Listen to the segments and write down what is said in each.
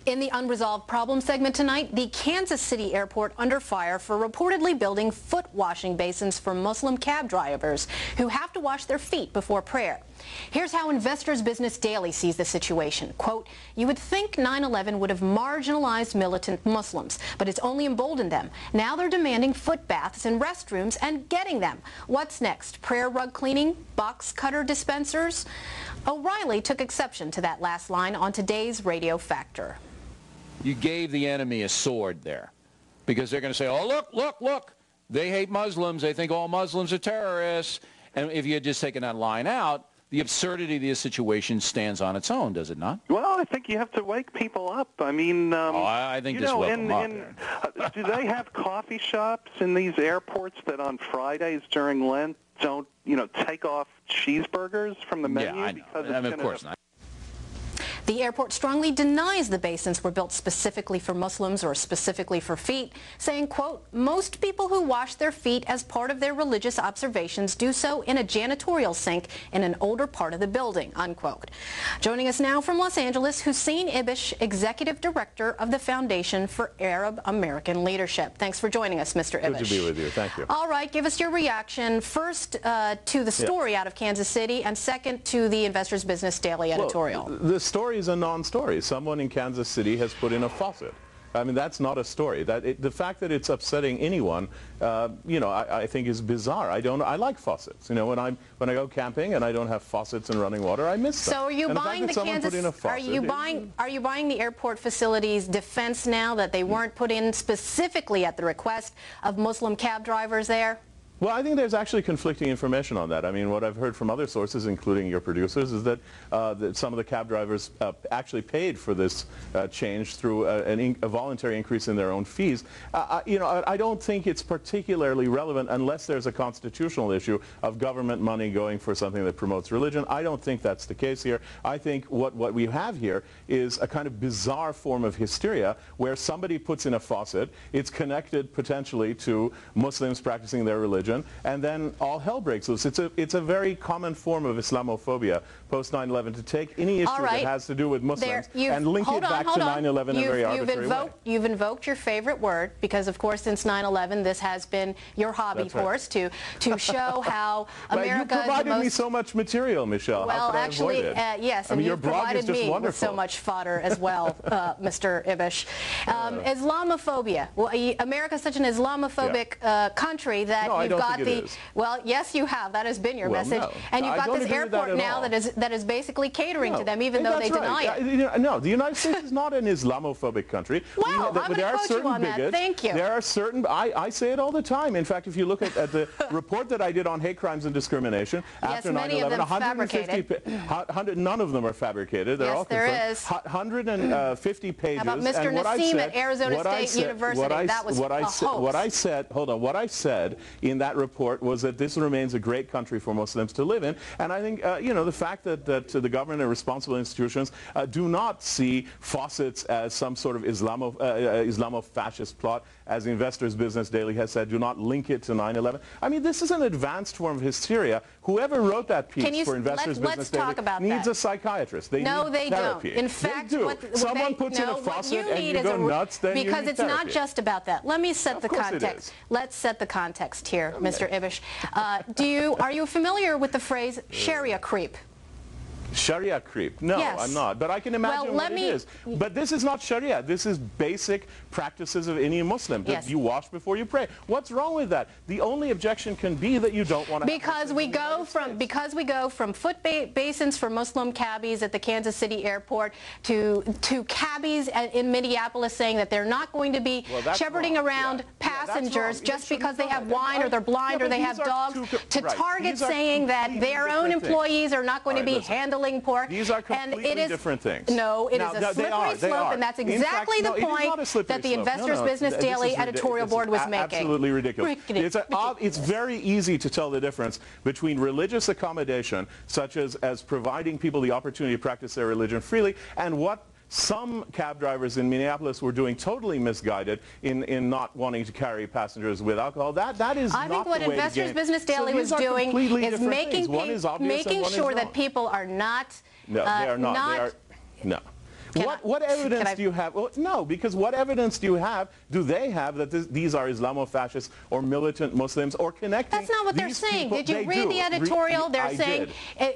In the Unresolved Problem segment tonight, the Kansas City airport under fire for reportedly building foot washing basins for Muslim cab drivers who have to wash their feet before prayer. Here's how Investors Business Daily sees the situation. Quote, "You would think 9/11 would have marginalized militant Muslims, but it's only emboldened them. Now they're demanding foot baths and restrooms and getting them. What's next? Prayer rug cleaning? Box cutter dispensers?" O'Reilly took exception to that last line on today's Radio Factor. You gave the enemy a sword there, because they're going to say, oh, look, they hate Muslims, they think all Muslims are terrorists. And if you had just taken that line out, the absurdity of the situation stands on its own, does it not? Well, I think you have to wake people up. I mean, I think this woke them up. Do they have coffee shops in these airports that on Fridays during Lent don't, take off cheeseburgers from the menu? Yeah, I know. Because of course not. The airport strongly denies the basins were built specifically for Muslims or specifically for feet, saying, quote, "Most people who wash their feet as part of their religious observations do so in a janitorial sink in an older part of the building," unquote. Joining us now from Los Angeles, Hussein Ibish, Executive Director of the Foundation for Arab American Leadership. Thanks for joining us, Mr. Ibish. Good to be with you. Thank you. All right, give us your reaction, first to the story out of Kansas City, and second to the Investors Business Daily editorial. Well, the story is a non-story. Someone in Kansas City has put in a faucet. I mean, that's not a story. The fact that it's upsetting anyone, I think is bizarre. I like faucets. When I go camping and I don't have faucets and running water, I miss them. So are you buying the Kansas? Are you buying the airport facilities defense now that they weren't put in specifically at the request of Muslim cab drivers there? Well, I think there's actually conflicting information on that. I mean, what I've heard from other sources, including your producers, is that, that some of the cab drivers actually paid for this change through a voluntary increase in their own fees. I don't think it's particularly relevant unless there's a constitutional issue of government money going for something that promotes religion. I don't think that's the case here. I think what we have here is a kind of bizarre form of hysteria where somebody puts in a faucet, it's connected potentially to Muslims practicing their religion, and then all hell breaks loose. It's a very common form of Islamophobia post 9/11 to take any issue that has to do with Muslims and link it back to 9/11 in a very arbitrary way. You've invoked your favorite word because, of course, since 9/11, this has been your hobby horse to show how America. You provided me so much material, Michelle. Well, actually, yes, and your you blog provided is just me wonderful. with so much fodder as well, Mr. Ibish. Islamophobia. Well, America's such an Islamophobic country that you've got well, yes, you have. That has been your message, and you've got this airport now that is basically catering to them, even though they deny it. No, the United States is not an Islamophobic country. Well, I'm going to quote you on that. Thank you. There are certain. I say it all the time. In fact, if you look at the report that I did on hate crimes and discrimination after 9/11, 150, none of them are fabricated. They're all confirmed. There is. 150 pages. How about Mr. Nassim at Arizona State University? That was a hoax. What I said. Hold on. What I said in that report was that this remains a great country for Muslims to live in, and I think the fact that the government and responsible institutions do not see faucets as some sort of Islamo-fascist plot, as the Investors Business Daily has said, do not link it to 9/11. I mean, this is an advanced form of hysteria. Whoever wrote that piece for Investors Business Daily needs a psychiatrist. They need therapy. In fact, they do. Someone puts in a faucet and you go nuts, then you need because it's not just about that. Let me set the context. Let's set the context here, Mr. Ibish. Are you familiar with the phrase Sharia creep? Sharia creep? No, yes. I'm not. But I can imagine what it is. But this is not Sharia. This is basic practices of any Muslim. Yes. You wash before you pray. What's wrong with that? The only objection can be that you don't want to. Because we go from foot basins for Muslim cabbies at the Kansas City airport to cabbies in Minneapolis saying that they're not going to be shepherding around passengers just because they have wine or they're blind or they have dogs. To Target saying that their own employees are not going to be handling pork. These are completely different things. No, it is a slippery slope, and that's exactly the point that the Investors Business Daily editorial board was making. Absolutely ridiculous. It's very easy to tell the difference between religious accommodation, such as providing people the opportunity to practice their religion freely, and what some cab drivers in Minneapolis were doing totally misguided in not wanting to carry passengers with alcohol. That is not the way to I think what Investors Business Daily was doing is making sure that people are not. No, they are not. No. What evidence do you have? Well, no, because what evidence do they have that these are Islamofascists or militant Muslims or connecting? That's not what they're saying. People, did you read the editorial? They're saying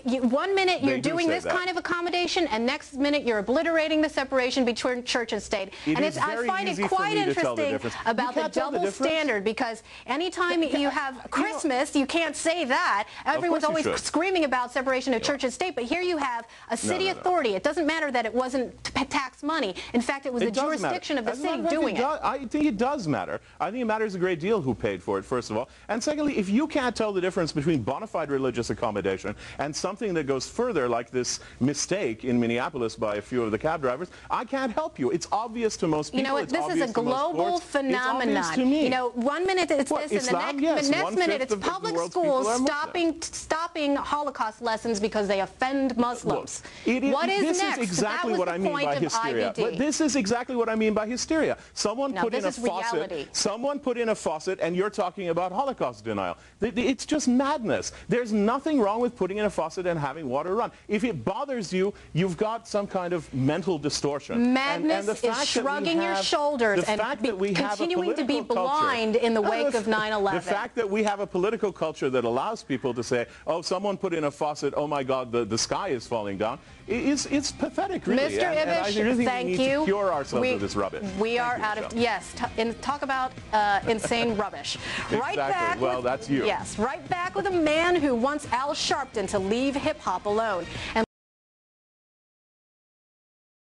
1 minute you're doing this kind of accommodation, and next minute you're obliterating the separation between church and state. I find it quite interesting about the double standard, because anytime you have Christmas, you can't say that. Everyone's always screaming about separation of church and state, but here you have a city authority. It doesn't matter that it wasn't tax money. In fact, it was the jurisdiction of the city doing it. I think it does matter. I think it matters a great deal who paid for it, first of all. And secondly, if you can't tell the difference between bona fide religious accommodation and something that goes further, like this mistake in Minneapolis by a few of the cab drivers, I can't help you. It's obvious to most people. You know what? This is a global phenomenon. It's obvious to me. You know, 1 minute it's this, and the next minute it's public schools stopping Holocaust lessons because they offend Muslims. What is next? This is exactly what I mean by hysteria. This is exactly what I mean by hysteria. Someone put in a faucet. Someone put in a faucet, and you're talking about Holocaust denial. It's just madness. There's nothing wrong with putting in a faucet and having water run. If it bothers you, you've got some kind of mental distortion. Madness is shrugging your shoulders and continuing to be blind in the wake of 9/11. The fact that we have a political culture that allows people to say, oh, someone put in a faucet, oh my God, the sky is falling down, it's pathetic, really. Mr. Ibish, thank you. We need to cure ourselves of this rubbish. We are out of, yes, talk about insane rubbish. Right back. Well, that's you. Yes, right back with a man who wants Al Sharpton to leave hip-hop alone. And